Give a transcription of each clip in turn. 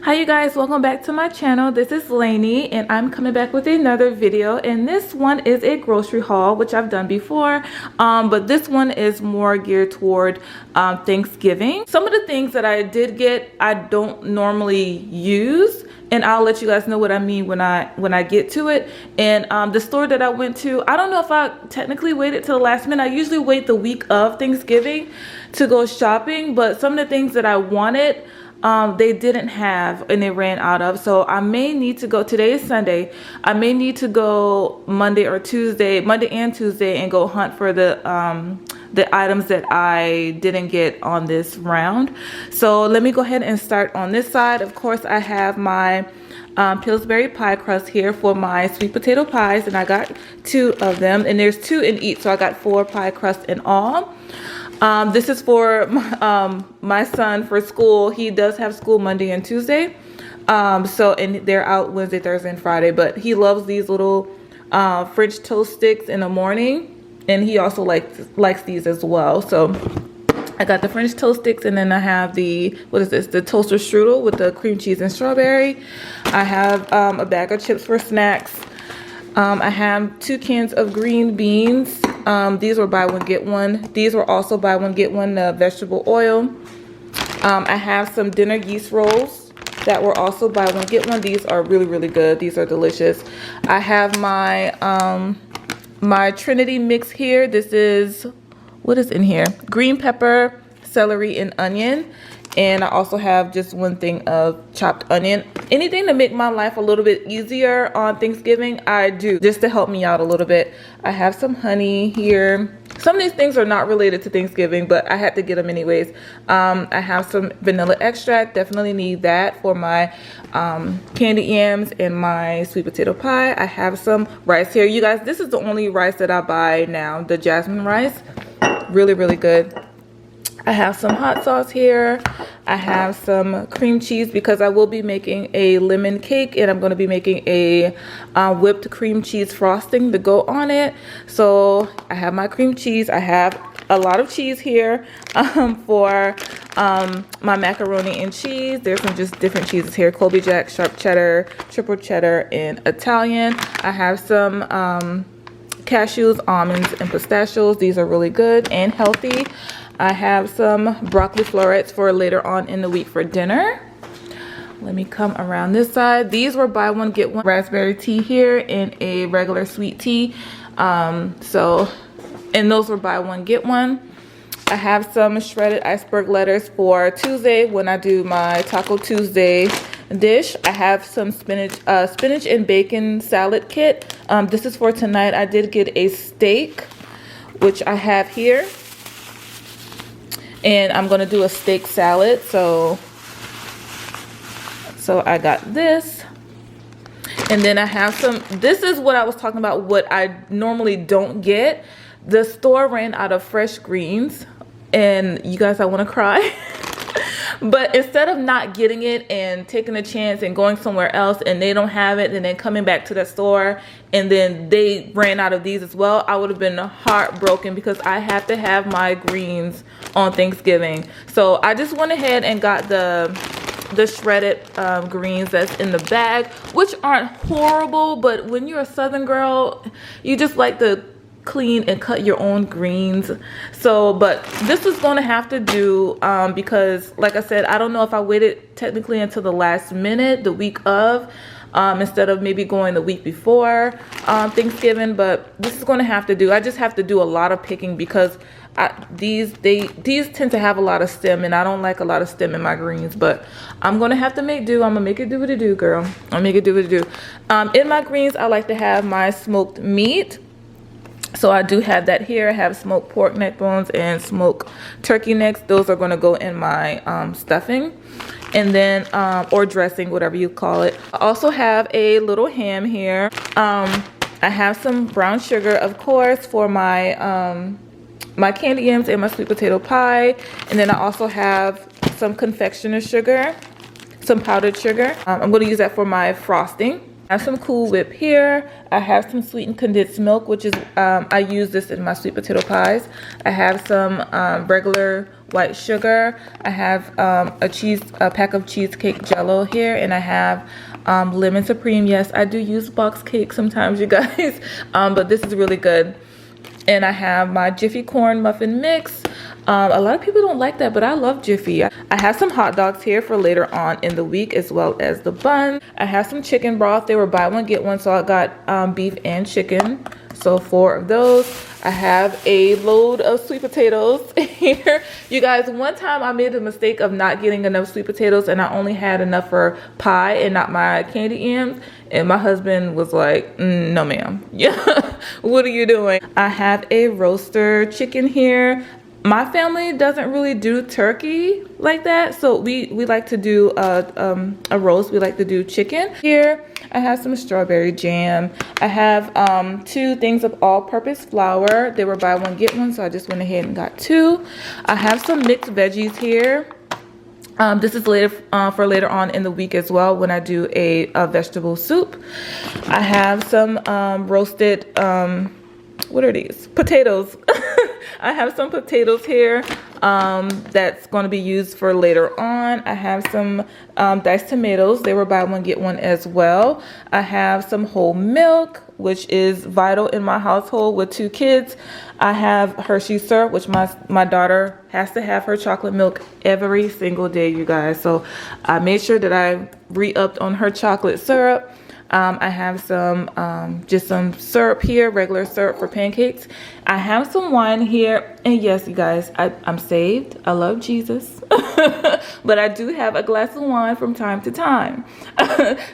Hi you guys, welcome back to my channel. This is Lannie and I'm coming back with another video, and this one is a grocery haul, which I've done before, but this one is more geared toward Thanksgiving. Some of the things that I did get I don't normally use, and I'll let you guys know what I mean when I get to it. And the store that I went to, I don't know if I technically waited till the last minute. I usually wait the week of Thanksgiving to go shopping, but some of the things that I wanted they didn't have and they ran out of. So I may need to go, today is Sunday, I may need to go Monday and Tuesday and go hunt for the items that I didn't get on this round. So let me go ahead and start on this side. Of course, I have my Pillsbury pie crust here for my sweet potato pies, and I got 2 of them, and there's 2 in each, so I got 4 pie crusts in all. This is for my son for school. He does have school Monday and Tuesday. And they're out Wednesday, Thursday, and Friday. But he loves these little French toast sticks in the morning. And he also likes these as well. So I got the French toast sticks, and then I have the, what is this? The toaster strudel with the cream cheese and strawberry. I have a bag of chips for snacks. I have 2 cans of green beans. These were buy one get one. These were also buy one get one vegetable oil. I have some dinner yeast rolls that were also buy one get one. These are really good. These are delicious. I have my my Trinity mix here. This is, what is in here? Green pepper, celery, and onion. And I also have just 1 thing of chopped onion. Anything to make my life a little bit easier on Thanksgiving, I do, just to help me out a little bit. I have some honey here. Some of these things are not related to Thanksgiving, but I had to get them anyways. I have some vanilla extract. Definitely need that for my candy yams and my sweet potato pie. I have some rice here. You guys, this is the only rice that I buy now, the jasmine rice. Really good. I have some hot sauce here. I have some cream cheese because I will be making a lemon cake, and I'm going to be making a whipped cream cheese frosting to go on it. So I have my cream cheese. I have a lot of cheese here for my macaroni and cheese. There's some just different cheeses here: Colby Jack, sharp cheddar, triple cheddar, and Italian. I have some cashews, almonds, and pistachios. These are really good and healthy. I have some broccoli florets for later on in the week for dinner. Let me come around this side. These were buy one get one. Raspberry tea here and a regular sweet tea. And those were buy one get one. I have some shredded iceberg lettuce for Tuesday when I do my Taco Tuesday dish. I have some spinach and bacon salad kit. This is for tonight. I did get a steak, which I have here. And I'm going to do a steak salad. So I got this. And then I have some, this is what I was talking about, what I normally don't get. The store ran out of fresh greens. And you guys, I want to cry. But instead of not getting it and taking a chance and going somewhere else and they don't have it and then coming back to the store and then they ran out of these as well, I would have been heartbroken because I have to have my greens on Thanksgiving. So I just went ahead and got the shredded greens that's in the bag, which aren't horrible, but when you're a Southern girl, you just like to clean and cut your own greens. So but this is going to have to do because like I said, I don't know if I waited technically until the last minute, the week of, instead of maybe going the week before Thanksgiving, but this is going to have to do. I just have to do a lot of picking because these tend to have a lot of stem, and I don't like a lot of stem in my greens, but I'm going to have to make do. I'm going to make it do what it do, girl. I'll make it do what it do. In my greens, I like to have my smoked meat. So I do have that here. I have smoked pork neck bones and smoked turkey necks. Those are going to go in my stuffing, and then or dressing, whatever you call it. I also have a little ham here. I have some brown sugar, of course, for my my candy yams and my sweet potato pie. And then I also have some confectioner sugar, some powdered sugar. I'm going to use that for my frosting. I have some Cool Whip here. I have some sweetened condensed milk, which is, I use this in my sweet potato pies. I have some regular white sugar. I have a pack of cheesecake jello here, and I have lemon supreme. Yes, I do use box cake sometimes, you guys, but this is really good. And I have my Jiffy corn muffin mix. A lot of people don't like that, but I love Jiffy. I have some hot dogs here for later on in the week, as well as the bun. I have some chicken broth. They were buy one get one, so I got beef and chicken, so 4 of those. I have a load of sweet potatoes here. You guys, one time I made the mistake of not getting enough sweet potatoes, and I only had enough for pie and not my candy yams. And my husband was like, no ma'am. Yeah, what are you doing? I have a roaster chicken here. My family doesn't really do turkey like that, so we like to do a roast. We like to do chicken. Here I have some strawberry jam. I have 2 things of all-purpose flour. They were buy one get one, so I just went ahead and got 2. I have some mixed veggies here. This is later for later on in the week as well, when I do a vegetable soup. I have some roasted what are these? Potatoes. I have some potatoes here that's going to be used for later on. I have some diced tomatoes. They were buy one get one as well. I have some whole milk, which is vital in my household with 2 kids. I have Hershey syrup, which my daughter has to have her chocolate milk every single day, you guys. So I made sure that I re-upped on her chocolate syrup. I have some just some syrup here, regular syrup for pancakes. I have some wine here, and yes, you guys, I'm saved. I love Jesus. But I do have a glass of wine from time to time.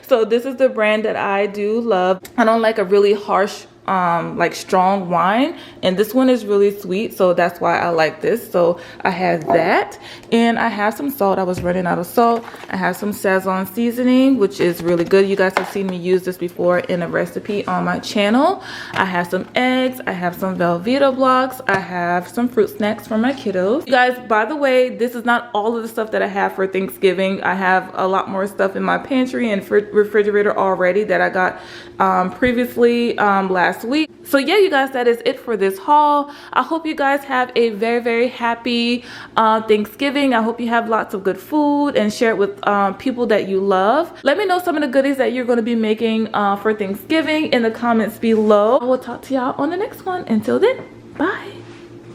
So this is the brand that I do love. I don't like a really harsh like strong wine, and this one is really sweet, so that's why I like this. So I have that, and I have some salt. I was running out of salt. I have some Sazon seasoning, which is really good. You guys have seen me use this before in a recipe on my channel. I have some eggs. I have some Velveeta blocks. I have some fruit snacks for my kiddos. You guys, by the way, this is not all of the stuff that I have for Thanksgiving. I have a lot more stuff in my pantry and refrigerator already that I got previously last week. So yeah, you guys, that is it for this haul. I hope you guys have a very happy Thanksgiving. I hope you have lots of good food and share it with people that you love. Let me know some of the goodies that you're going to be making for Thanksgiving in the comments below. I will talk to y'all on the next one. Until then, bye.